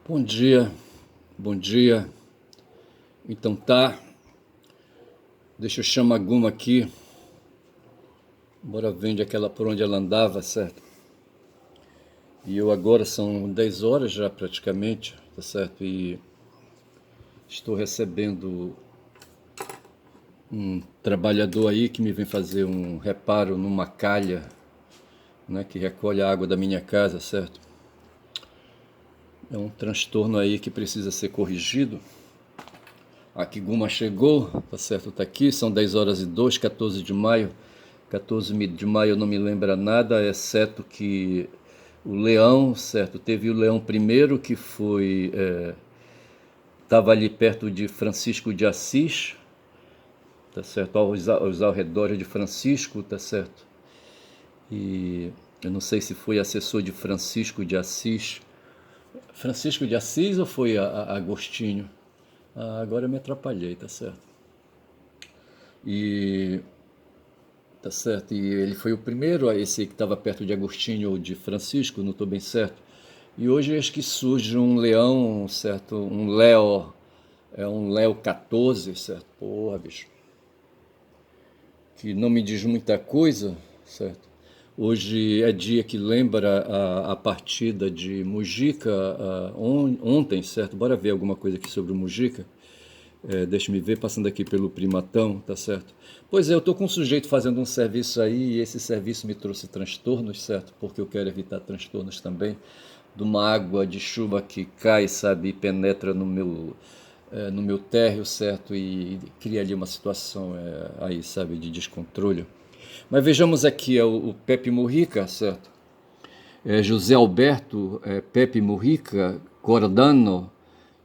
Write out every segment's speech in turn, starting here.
Bom dia, bom dia. Então tá, deixa eu chamar a Guma aqui, bora ver aquela por onde ela andava, certo? E eu agora são 10 horas já praticamente, tá certo? E estou recebendo um trabalhador aí que me vem fazer um reparo numa calha, né, que recolhe a água da minha casa, certo? É um transtorno aí que precisa ser corrigido. A Kiguma chegou, tá certo, tá aqui, são 10 horas e 2, 14 de maio. 14 de maio não me lembra nada, exceto que o leão, certo, teve o leão primeiro que foi, estava ali perto de Francisco de Assis, tá certo, aos arredores de Francisco, tá certo. E eu não sei se foi assessor de Francisco de Assis ou foi a Agostinho? Agora eu me atrapalhei, tá certo. E tá certo, e ele foi o primeiro, esse que estava perto de Agostinho ou de Francisco, não estou bem certo. E hoje acho que surge um leão, certo? Um Léo, um Léo 14, certo? Porra, bicho. Que não me diz muita coisa, certo? Hoje é dia que lembra a partida de Mujica ontem, certo? Bora ver alguma coisa aqui sobre o Mujica. Deixa-me ver, passando aqui pelo Primatão, tá certo? Pois é, eu tô com um sujeito fazendo um serviço aí e esse serviço me trouxe transtornos, certo? Porque eu quero evitar transtornos também de uma água de chuva que cai, sabe, e penetra no meu térreo, certo? E cria ali uma situação aí, sabe, de descontrole. Mas vejamos aqui, o Pepe Mujica, certo? José Alberto Pepe Mujica Cordano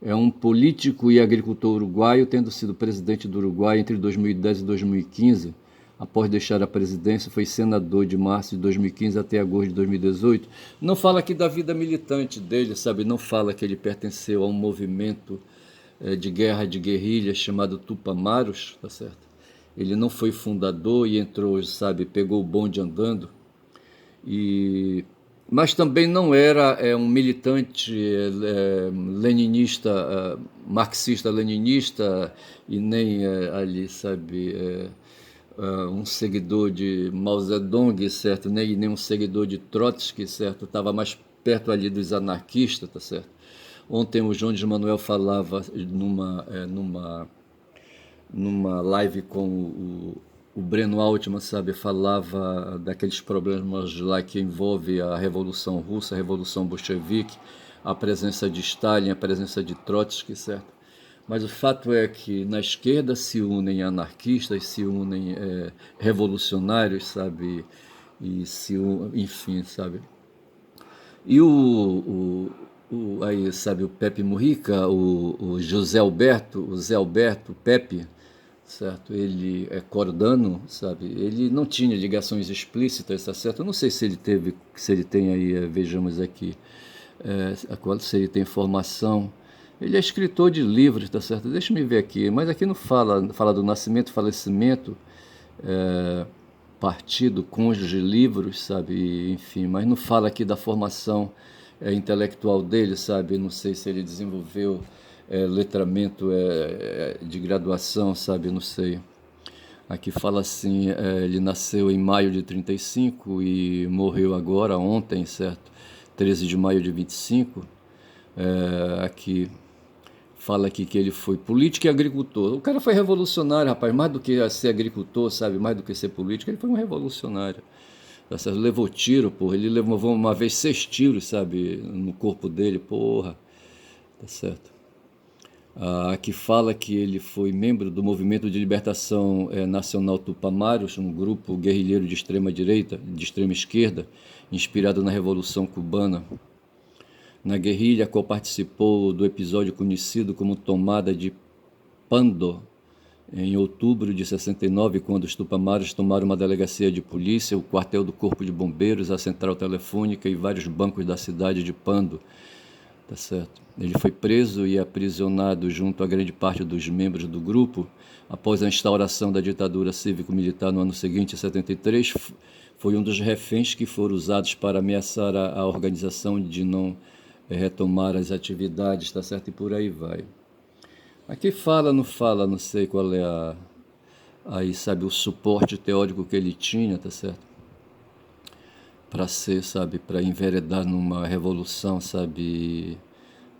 é um político e agricultor uruguaio, tendo sido presidente do Uruguai entre 2010 e 2015. Após deixar a presidência, foi senador de março de 2015 até agosto de 2018. Não fala aqui da vida militante dele, sabe? Não fala que ele pertenceu a um movimento de guerra de guerrilha chamado Tupamaros, tá certo? Ele não foi fundador e entrou, sabe, pegou o bonde andando. E mas também não era um militante leninista, marxista-leninista e nem ali, sabe, um seguidor de Mao Zedong, certo, nem um seguidor de Trotsky, certo, estava mais perto ali dos anarquistas, tá certo. Ontem o João de Manuel falava numa live com o Breno Altman, sabe, falava daqueles problemas lá que envolve a Revolução Russa, a Revolução Bolchevique, a presença de Stalin, a presença de Trotsky, certo? Mas o fato é que na esquerda se unem anarquistas, se unem revolucionários, sabe, e enfim, sabe. E aí, sabe, o Pepe Mujica, o José Alberto, o Zé Alberto, Pepe, certo? Ele é cordano, sabe? Ele não tinha ligações explícitas, tá certo? Eu não sei se ele teve, se ele tem aí, vejamos aqui, se ele tem formação. Ele é escritor de livros, tá certo? Deixa-me ver aqui, mas aqui não fala do nascimento, falecimento, partido, cônjuge, livros, sabe? Enfim, mas não fala aqui da formação intelectual dele, sabe? Não sei se ele desenvolveu letramento de graduação, sabe? Não sei. Aqui fala assim, ele nasceu em maio de 35 e morreu agora, ontem, certo? 13 de maio de 25. Aqui fala aqui que ele foi político e agricultor. O cara foi revolucionário, rapaz, mais do que ser agricultor, sabe? Mais do que ser político, ele foi um revolucionário. Tá certo? Levou tiro, porra. Ele levou uma vez 6 tiros, sabe? No corpo dele, porra. Tá certo? Que fala que ele foi membro do Movimento de Libertação Nacional Tupamaros, um grupo guerrilheiro de extrema direita, de extrema esquerda, inspirado na Revolução Cubana. Na guerrilha, a qual participou do episódio conhecido como Tomada de Pando, em outubro de 69, quando os Tupamaros tomaram uma delegacia de polícia, o quartel do Corpo de Bombeiros, a central telefônica e vários bancos da cidade de Pando. Tá certo. Ele foi preso e aprisionado junto a grande parte dos membros do grupo. Após a instauração da ditadura cívico-militar no ano seguinte, em 73, foi um dos reféns que foram usados para ameaçar a organização de não retomar as atividades, tá certo? E por aí vai. Aqui fala, não fala, não sei qual é aí, sabe, o suporte teórico que ele tinha, tá certo? Para ser, sabe, para enveredar numa revolução, sabe,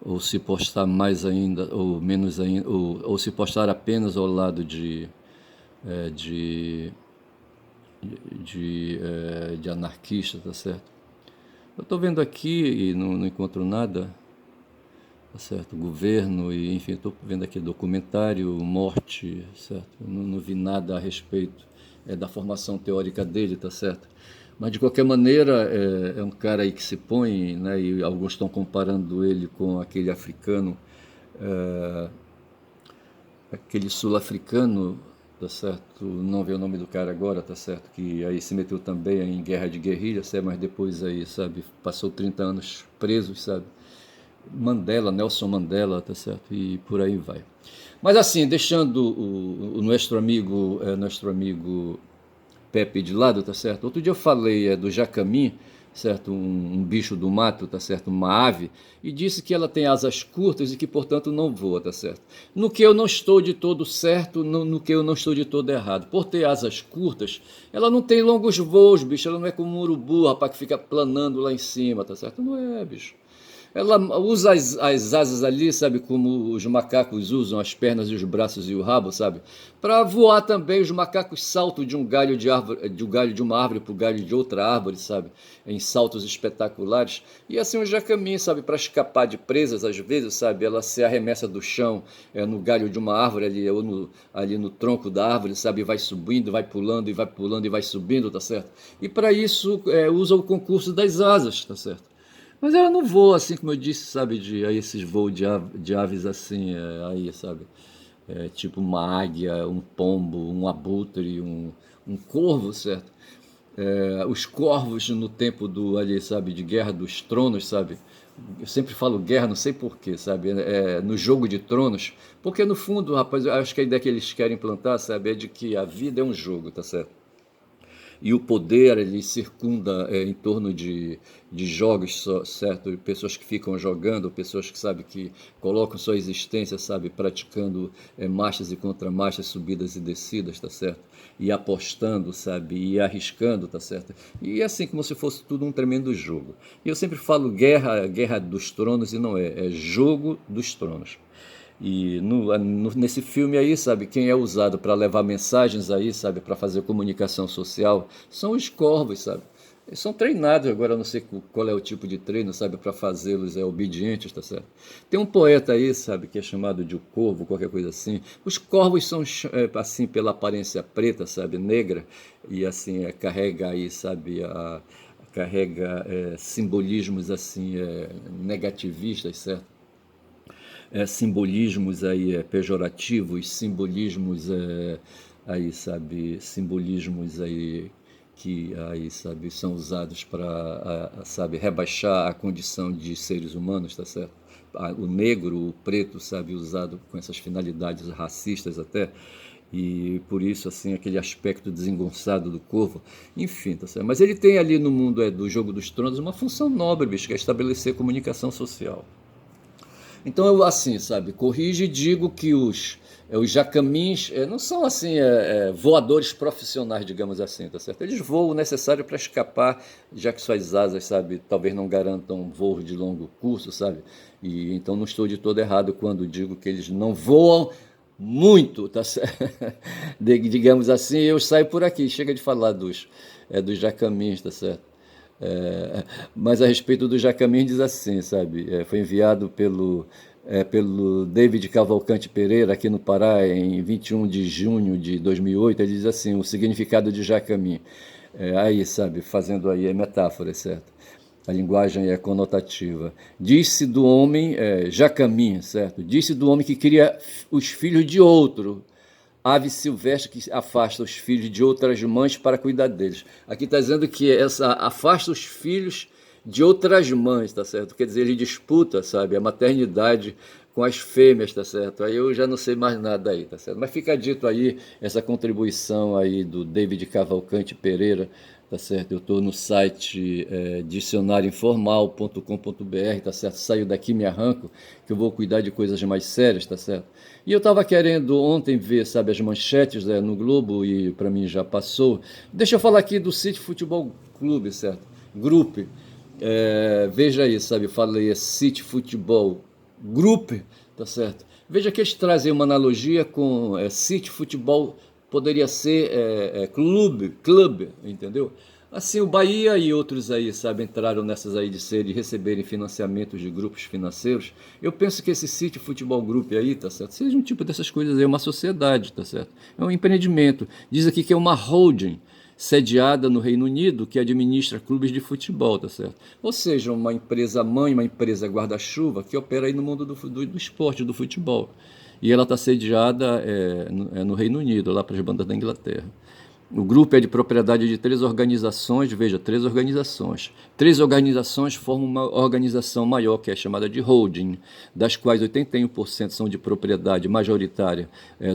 ou se postar mais ainda, ou menos ainda, ou se postar apenas ao lado é, de, de anarquista, tá certo? Eu estou vendo aqui e não encontro nada, tá certo? Governo, e enfim, estou vendo aqui documentário, morte, certo? Não vi nada a respeito da formação teórica dele, tá certo? Mas de qualquer maneira, é um cara aí que se põe, né? E alguns estão comparando ele com aquele africano, é, aquele sul-africano, tá certo? Não vê o nome do cara agora, tá certo? Que aí se meteu também em guerra de guerrilha, sabe? Mas depois aí, sabe? Passou 30 anos preso, sabe? Mandela, Nelson Mandela, tá certo? E por aí vai. Mas assim, deixando o nosso amigo Pepe de lado, tá certo? Outro dia eu falei do jacami, certo? Um bicho do mato, tá certo? Uma ave, e disse que ela tem asas curtas e que, portanto, não voa, tá certo? No que eu não estou de todo certo, no que eu não estou de todo errado. Por ter asas curtas, ela não tem longos voos, bicho. Ela não é como um urubu, rapaz, que fica planando lá em cima, tá certo? Não é, bicho. Ela usa as asas ali, sabe, como os macacos usam as pernas e os braços e o rabo, sabe? Para voar também, os macacos saltam de um galho de árvore, de um galho de uma árvore para o galho de outra árvore, sabe? Em saltos espetaculares. E assim o jacami, sabe, para escapar de presas, às vezes, sabe? Ela se arremessa do chão no galho de uma árvore ali, ou ali no tronco da árvore, sabe? E vai subindo, vai pulando e vai pulando e vai subindo, tá certo? E para isso usa o concurso das asas, tá certo? Mas ela não voa assim, como eu disse, sabe, de aí esses voos de aves assim, aí, sabe? Tipo uma águia, um pombo, um abutre, um corvo, certo? Os corvos no tempo do ali, sabe, de Guerra dos Tronos, sabe? Eu sempre falo guerra, não sei porquê, sabe? No jogo de tronos, porque no fundo, rapaz, eu acho que a ideia que eles querem implantar, sabe, é de que a vida é um jogo, tá certo? E o poder ele circunda em torno de jogos, certo? Pessoas que ficam jogando, pessoas que sabe que colocam sua existência, sabe, praticando marchas e contramarchas, subidas e descidas, tá certo? E apostando, sabe, e arriscando, tá certo? E assim como se fosse tudo um tremendo jogo. E eu sempre falo guerra dos tronos e não é jogo dos tronos. E nesse filme aí, sabe, quem é usado para levar mensagens aí, sabe, para fazer comunicação social, são os corvos, sabe? Eles são treinados, agora eu não sei qual é o tipo de treino, sabe, para fazê-los obedientes, tá certo? Tem um poeta aí, sabe, que é chamado de o Corvo, qualquer coisa assim. Os corvos são, assim, pela aparência preta, sabe, negra, e assim, carrega aí, sabe, carrega simbolismos assim negativistas, certo? Simbolismos aí pejorativos, simbolismos aí, sabe, simbolismos aí que aí, sabe, são usados para, sabe, rebaixar a condição de seres humanos, tá certo? O negro, o preto, sabe, usado com essas finalidades racistas até, e por isso, assim, aquele aspecto desengonçado do corvo, enfim, tá certo? Mas ele tem ali no mundo do Jogo dos Tronos uma função nobre, bicho, que é estabelecer comunicação social. Então eu assim, sabe, corrijo e digo que os jacamins não são assim voadores profissionais, digamos assim, tá certo? Eles voam o necessário para escapar, já que suas asas, sabe, talvez não garantam voos de longo curso, sabe? E então não estou de todo errado quando digo que eles não voam muito, tá certo? Digamos assim, eu saio por aqui, chega de falar dos jacamins, tá certo? Mas a respeito do Jacamim diz assim, sabe? Foi enviado pelo David Cavalcante Pereira aqui no Pará em 21 de junho de 2008. Ele diz assim, o significado de Jacamim. Aí, sabe, fazendo aí metáfora, certo? A linguagem é conotativa. Disse do homem, Jacamim, certo? Disse do homem que cria os filhos de outro, ave silvestre que afasta os filhos de outras mães para cuidar deles. Aqui está dizendo que essa afasta os filhos de outras mães, tá certo? Quer dizer, ele disputa, sabe, a maternidade com as fêmeas, tá certo? Aí eu já não sei mais nada aí, tá certo? Mas fica dito aí essa contribuição aí do David Cavalcante Pereira, tá certo? Eu estou no site dicionarioinformal.com.br, tá certo? Saio daqui, me arranco, que eu vou cuidar de coisas mais sérias, tá certo? E eu estava querendo ontem ver, sabe, as manchetes, né, no Globo, e para mim já passou. Deixa eu falar aqui do City Futebol Clube, certo? Grupo. Veja aí, sabe, falei City Futebol Group, tá certo? Veja que eles trazem uma analogia com City Futebol, poderia ser clube, entendeu? Assim, o Bahia e outros aí, sabe, entraram nessas aí de receberem financiamentos de grupos financeiros. Eu penso que esse City Futebol Group aí, tá certo? Seja um tipo dessas coisas aí, uma sociedade, tá certo? É um empreendimento. Diz aqui que é uma holding sediada no Reino Unido que administra clubes de futebol, tá certo? Ou seja, uma empresa mãe, uma empresa guarda-chuva que opera aí no mundo do esporte, do futebol. E ela está sediada no Reino Unido, lá para as bandas da Inglaterra. O grupo é de propriedade de três organizações, veja, três organizações. Três organizações formam uma organização maior, que é chamada de holding, das quais 81% são de propriedade majoritária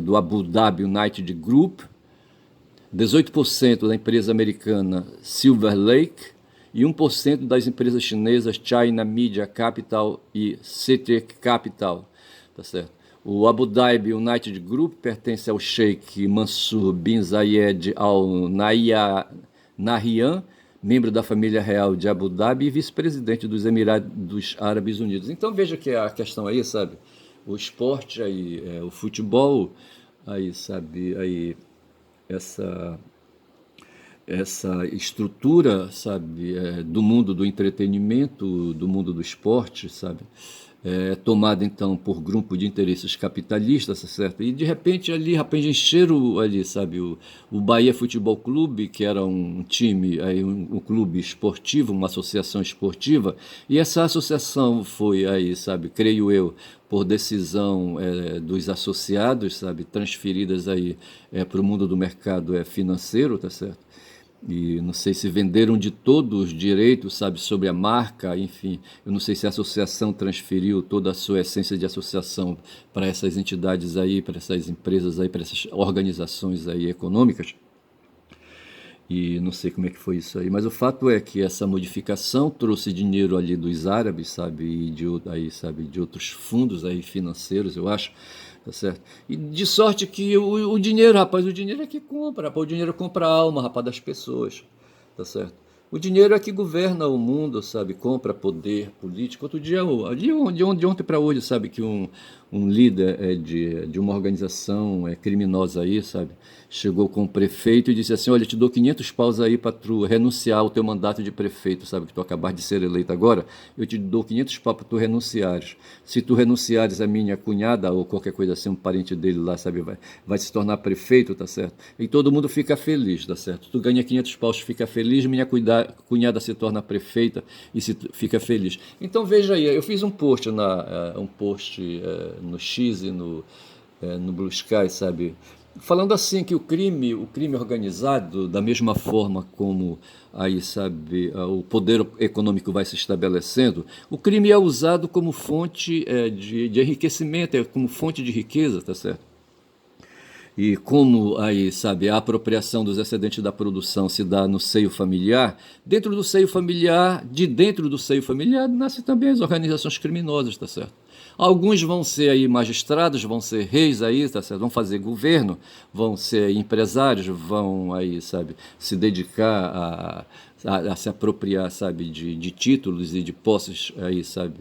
do Abu Dhabi United Group, 18% da empresa americana Silver Lake e 1% das empresas chinesas China Media Capital e CITIC Capital, tá certo? O Abu Dhabi United Group pertence ao Sheikh Mansour bin Zayed Al Nahyan, membro da família real de Abu Dhabi e vice-presidente dos Emirados Árabes Unidos. Então veja que a questão aí, sabe, o esporte aí, o futebol aí, sabe, aí essa estrutura, sabe, do mundo do entretenimento, do mundo do esporte, sabe, tomada então por grupo de interesses capitalistas, certo? E de repente encheram ali, sabe, o Bahia Futebol Clube, que era um time, aí um clube esportivo, uma associação esportiva, e essa associação foi aí, sabe, creio eu, por decisão dos associados, sabe, transferidas aí para o mundo do mercado financeiro, tá certo? E não sei se venderam de todos os direitos, sabe, sobre a marca, enfim, eu não sei se a associação transferiu toda a sua essência de associação para essas entidades aí, para essas empresas aí, para essas organizações aí econômicas, e não sei como é que foi isso aí, mas o fato é que essa modificação trouxe dinheiro ali dos árabes, sabe, e de outros fundos aí financeiros, eu acho, tá certo? E de sorte que o dinheiro, rapaz, o dinheiro é que compra, rapaz, o dinheiro compra a alma, rapaz, das pessoas, tá certo? O dinheiro é que governa o mundo, sabe? Compra poder político. Outro dia, de ontem para hoje, sabe, que um líder de uma organização criminosa aí, sabe, chegou com o prefeito e disse assim: olha, eu te dou 500 paus aí para tu renunciar ao teu mandato de prefeito, sabe, que tu acabaste de ser eleito agora, eu te dou 500 paus para tu renunciares. Se tu renunciares, a minha cunhada ou qualquer coisa assim, um parente dele lá, sabe, vai se tornar prefeito, tá certo? E todo mundo fica feliz, tá certo? Tu ganha 500 paus, fica feliz, minha cunhada se torna prefeita e fica feliz. Então veja aí, eu fiz um post no X e no Blue Sky, sabe, falando assim que o crime organizado, da mesma forma como aí, sabe, o poder econômico vai se estabelecendo, o crime é usado como fonte de enriquecimento, como fonte de riqueza, tá certo? E como aí, sabe, a apropriação dos excedentes da produção se dá no seio familiar, dentro do seio familiar, de dentro do seio familiar, nascem também as organizações criminosas, tá certo? Alguns vão ser aí magistrados, vão ser reis aí, tá certo? Vão fazer governo, vão ser empresários, vão aí, sabe, se dedicar a se apropriar, sabe, de títulos e de posses aí, sabe,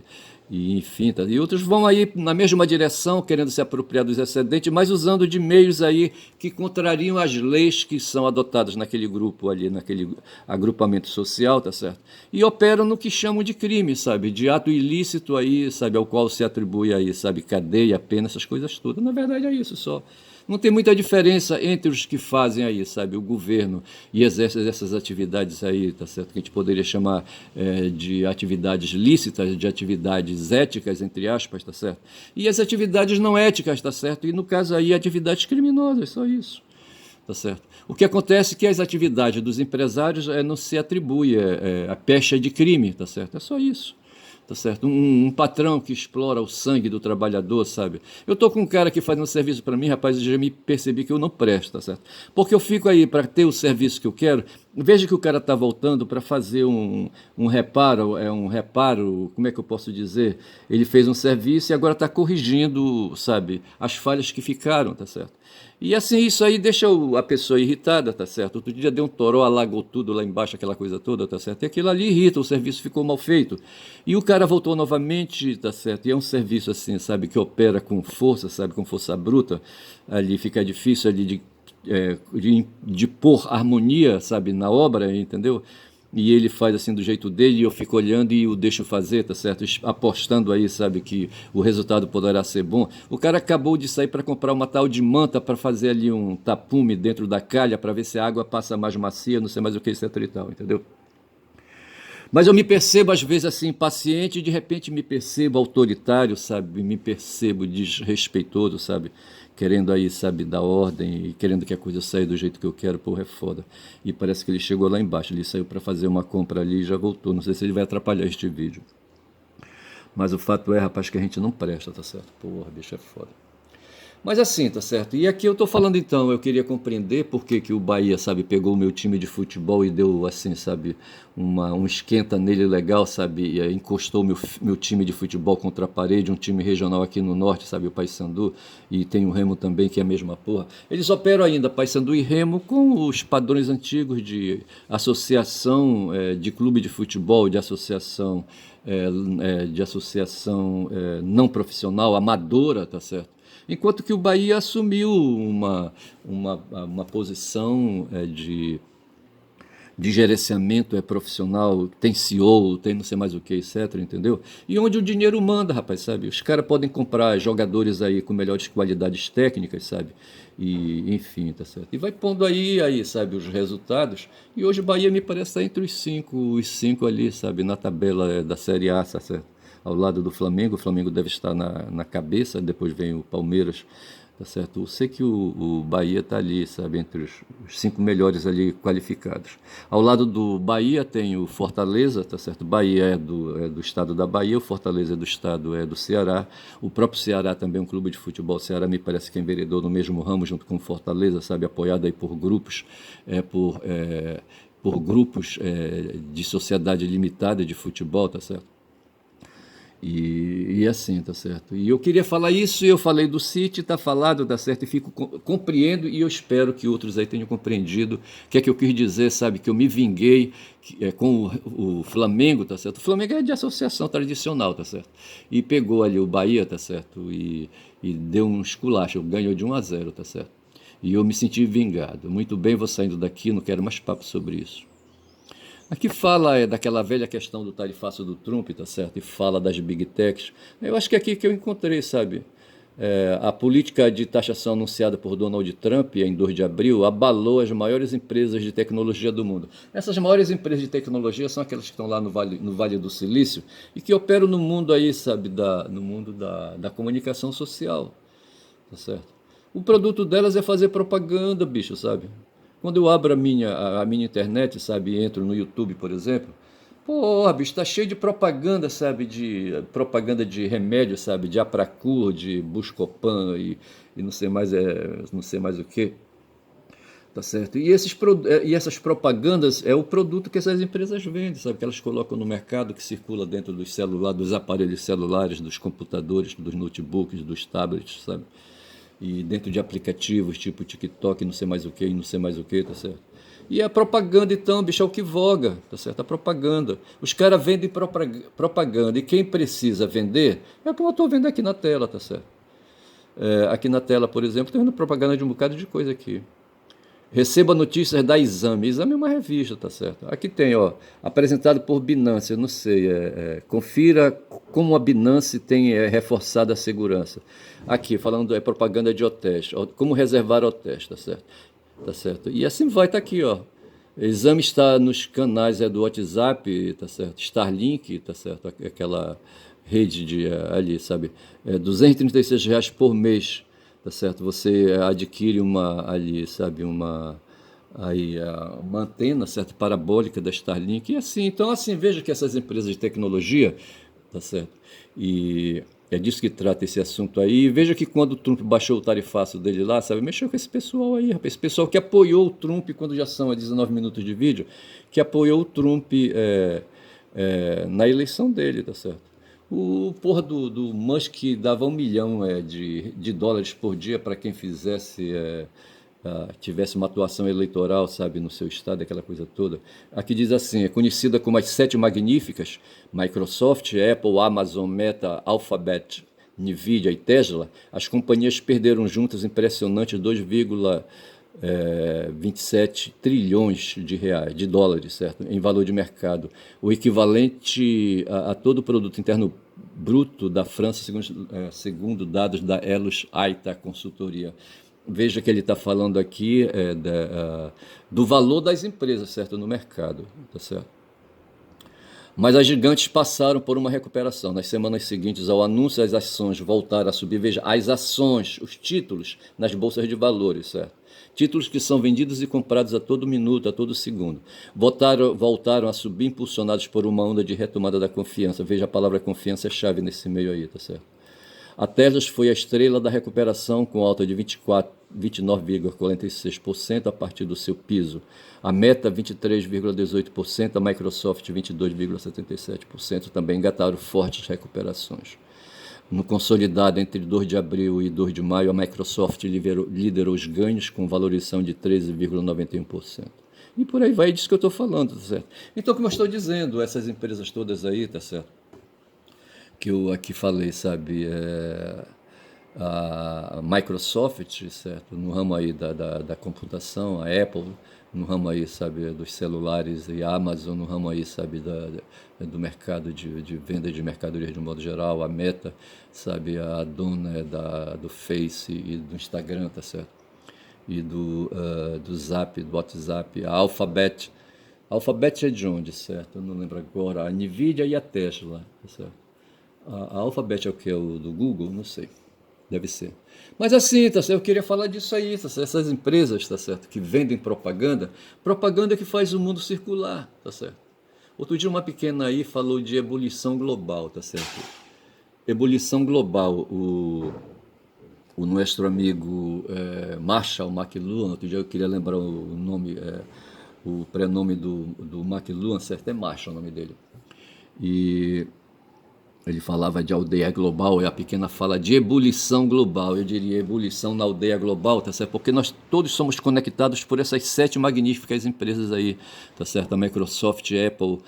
e enfim, tá? E outros vão aí na mesma direção, querendo se apropriar dos excedentes, mas usando de meios aí que contrariam as leis que são adotadas naquele grupo ali, naquele agrupamento social, tá certo? E operam no que chamam de crime, sabe? De ato ilícito aí, sabe? Ao qual se atribui aí, sabe? Cadeia, pena, essas coisas todas. Na verdade é isso só. Não tem muita diferença entre os que fazem aí, sabe, o governo e exercem essas atividades aí, tá certo? Que a gente poderia chamar de atividades lícitas, de atividades éticas, entre aspas, tá certo? E as atividades não éticas, tá certo? E no caso aí, atividades criminosas, só isso. Tá certo? O que acontece é que as atividades dos empresários não se atribui a pecha de crime, tá certo? É só isso. Tá certo? Um patrão que explora o sangue do trabalhador, sabe? Eu tô com um cara que faz um serviço para mim, rapaz, eu já me percebi que eu não presto, tá certo? Porque eu fico aí para ter o serviço que eu quero, Veja que o cara está voltando para fazer um reparo, como é que eu posso dizer? Ele fez um serviço e agora está corrigindo, sabe, as falhas que ficaram, tá certo? E assim, isso aí deixa a pessoa irritada, tá certo? Outro dia deu um toró, alagou tudo lá embaixo, aquela coisa toda, tá certo? E aquilo ali irrita, o serviço ficou mal feito. E o cara voltou novamente, tá certo? E é um serviço assim, sabe, que opera com força, sabe, com força bruta. Ali fica difícil ali de pôr harmonia, sabe, na obra, entendeu? E ele faz assim do jeito dele e eu fico olhando e o deixo fazer, tá certo? Apostando aí, sabe, que o resultado poderá ser bom. O cara acabou de sair para comprar uma tal de manta para fazer ali um tapume dentro da calha para ver se a água passa mais macia, não sei mais o que, etc e tal, entendeu? Mas eu me percebo às vezes assim impaciente e de repente me percebo autoritário, sabe? Me percebo desrespeitoso, sabe? Querendo aí, sabe, dar ordem e querendo que a coisa saia do jeito que eu quero, porra, é foda. E parece que ele chegou lá embaixo, ele saiu para fazer uma compra ali e já voltou. Não sei se ele vai atrapalhar este vídeo. Mas o fato é, rapaz, que a gente não presta, tá certo? Porra, bicho, é foda. Mas assim, tá certo? E aqui eu tô falando então, eu queria compreender por que que o Bahia, sabe, pegou o meu time de futebol e deu assim, sabe, um esquenta nele legal, sabe, e encostou meu time de futebol contra a parede, um time regional aqui no norte, sabe, o Paysandu, e tem o Remo também, que é a mesma porra. Eles operam ainda Paysandu e Remo com os padrões antigos de associação, de clube de futebol, de associação não profissional, amadora, tá certo? Enquanto que o Bahia assumiu uma posição de gerenciamento profissional, tem CEO, tem não sei mais o que, etc, entendeu? E onde o dinheiro manda, rapaz, sabe? Os caras podem comprar jogadores aí com melhores qualidades técnicas, sabe? E, enfim, tá certo? E vai pondo aí, sabe, os resultados. E hoje o Bahia me parece estar entre os cinco ali, sabe, na tabela da Série A, tá certo? Ao lado do Flamengo. O Flamengo deve estar na cabeça, depois vem o Palmeiras, tá certo? Eu sei que o Bahia está ali, sabe, entre os cinco melhores ali qualificados. Ao lado do Bahia tem o Fortaleza, tá certo? Bahia é do estado da Bahia, o Fortaleza é do Ceará. O próprio Ceará também é um clube de futebol. O Ceará me parece que é enveredou no mesmo ramo junto com o Fortaleza, sabe, apoiado aí por grupos, por grupos de sociedade limitada de futebol, tá certo? E assim, tá certo? E eu queria falar isso, e eu falei do City, tá falado, tá certo? E compreendo, e eu espero que outros aí tenham compreendido o que é que eu quis dizer, sabe? Que eu me vinguei com o Flamengo, tá certo? O Flamengo é de associação tradicional, tá certo? E pegou ali o Bahia, tá certo? E deu um esculacho, ganhou de 1-0, tá certo? E eu me senti vingado. Muito bem, vou saindo daqui, não quero mais papo sobre isso. Aqui fala daquela velha questão do tarifaço do Trump, tá certo? E fala das big techs. Eu acho que é aqui que eu encontrei, sabe? A política de taxação anunciada por Donald Trump em 2 de abril abalou as maiores empresas de tecnologia do mundo. Essas maiores empresas de tecnologia são aquelas que estão lá no Vale do Silício e que operam no mundo aí, sabe? No mundo da comunicação social, tá certo? O produto delas é fazer propaganda, bicho, sabe? Quando eu abro a minha internet, sabe, entro no YouTube, por exemplo, pô, bicho, tá cheio de propaganda, sabe, de propaganda de remédio, sabe, de Apracur, de Buscopan e não sei mais o que, tá certo? E essas propagandas é o produto que essas empresas vendem, sabe, que elas colocam no mercado, que circula dentro dos celulares, dos aparelhos celulares, dos computadores, dos notebooks, dos tablets, sabe? E dentro de aplicativos tipo TikTok, não sei mais o que, não sei mais o que, tá certo? E a propaganda, então, bicho, é o que voga, tá certo? A propaganda. Os caras vendem propaganda, e quem precisa vender, eu estou vendo aqui na tela, tá certo? Aqui na tela, por exemplo, estou vendo propaganda de um bocado de coisa aqui. Receba notícias da Exame. Exame é uma revista, tá certo? Aqui tem, ó, apresentado por Binance, eu não sei, confira como a Binance tem reforçado a segurança. Aqui, falando propaganda de hotéis, como reservar hotéis, tá certo? Tá certo? E assim vai, tá aqui, ó. Exame está nos canais do WhatsApp, tá certo? Starlink, tá certo? Aquela rede ali, sabe? R$ 236 por mês, tá certo? Você adquire ali, sabe, uma antena, certo, parabólica da Starlink e assim. Então, assim, veja que essas empresas de tecnologia, tá certo? E É disso que trata esse assunto aí. E veja que quando o Trump baixou o tarifaço dele lá, sabe, mexeu com esse pessoal aí, rapaz. Esse pessoal que apoiou o Trump, quando já são 19 minutos de vídeo, que apoiou o Trump na eleição dele, tá certo? O porra do Musk dava 1 milhão de dólares por dia para quem fizesse tivesse uma atuação eleitoral, sabe, no seu estado, aquela coisa toda. Aqui diz assim, é conhecida como as sete magníficas, Microsoft, Apple, Amazon, Meta, Alphabet, Nvidia e Tesla, as companhias perderam juntas impressionantes 2,27 trilhões de dólares, certo? Em valor de mercado, o equivalente a todo o produto interno bruto da França, segundo dados da Elos Aita Consultoria. Veja que ele está falando aqui do valor das empresas, certo, no mercado, tá certo? Mas as gigantes passaram por uma recuperação. Nas semanas seguintes ao anúncio, as ações voltaram a subir. Veja, as ações, os títulos nas bolsas de valores, certo? Títulos que são vendidos e comprados a todo minuto, a todo segundo. Voltaram a subir, impulsionados por uma onda de retomada da confiança. Veja, a palavra confiança é chave nesse meio aí, tá certo? A Tesla foi a estrela da recuperação, com alta de 29,46% a partir do seu piso. A Meta, 23,18%, a Microsoft, 22,77%, também engataram fortes recuperações. No consolidado entre 2 de abril e 2 de maio, a Microsoft liderou os ganhos com valorização de 13,91%. E por aí vai, é disso que eu estou falando, tá certo? Então, como eu estou dizendo, essas empresas todas aí, tá certo? Que eu aqui falei, sabe, a Microsoft, certo, no ramo aí da computação, a Apple, no ramo aí, sabe, dos celulares, e a Amazon no ramo aí, sabe, do mercado de venda de mercadorias de um modo geral, a Meta, sabe, a dona do Face e do Instagram, tá certo, e do Zap, do WhatsApp, a Alphabet. A Alphabet é de onde, certo? Eu não lembro agora. A Nvidia e a Tesla, tá certo? A Alphabet é o que? O do Google? Não sei. Deve ser. Mas assim, tá certo? Eu queria falar disso aí, tá certo? Essas empresas, tá certo? Que vendem propaganda, propaganda que faz o mundo circular, tá certo? Outro dia uma pequena aí falou de ebulição global, tá certo? Ebulição global, o nosso amigo Marshall McLuhan, outro dia eu queria lembrar o nome, o prenome do McLuhan, certo? É Marshall o nome dele. E ele falava de aldeia global, e a pequena fala de ebulição global. Eu diria ebulição na aldeia global, tá certo? Porque nós todos somos conectados por essas sete magníficas empresas aí, tá certo? A Microsoft, Apple,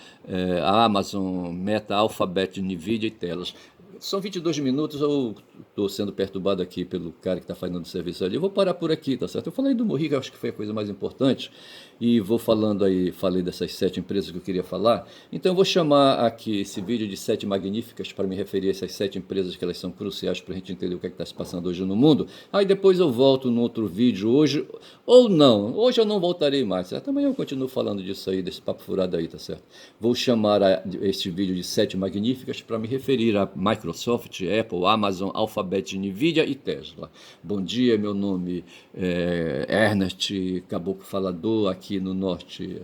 a Amazon, Meta, Alphabet, Nvidia e Telas. São 22 minutos, eu estou sendo perturbado aqui pelo cara que está fazendo o serviço ali. Eu vou parar por aqui, tá certo? Eu falei do Morri, que eu acho que foi a coisa mais importante, e vou falando aí, falei dessas sete empresas que eu queria falar. Então eu vou chamar aqui esse vídeo de sete magníficas para me referir a essas sete empresas, que elas são cruciais para a gente entender o que é que está se passando hoje no mundo. Aí depois eu volto no outro vídeo hoje, ou não. Hoje eu não voltarei mais, certo? Amanhã eu continuo falando disso aí, desse papo furado aí, tá certo? Vou chamar este vídeo de sete magníficas para me referir a Microsoft, Apple, Amazon, Alphabet, Nvidia e Tesla. Bom dia, meu nome é Ernest Caboclo Falador, aqui no norte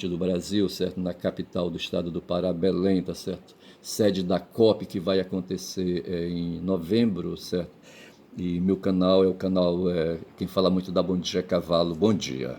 do Brasil, certo? Na capital do estado do Pará, Belém, tá certo? Sede da COP, que vai acontecer em novembro, certo? E meu canal é o canal Quem Fala Muito da Bom Dia Cavalo. Bom dia.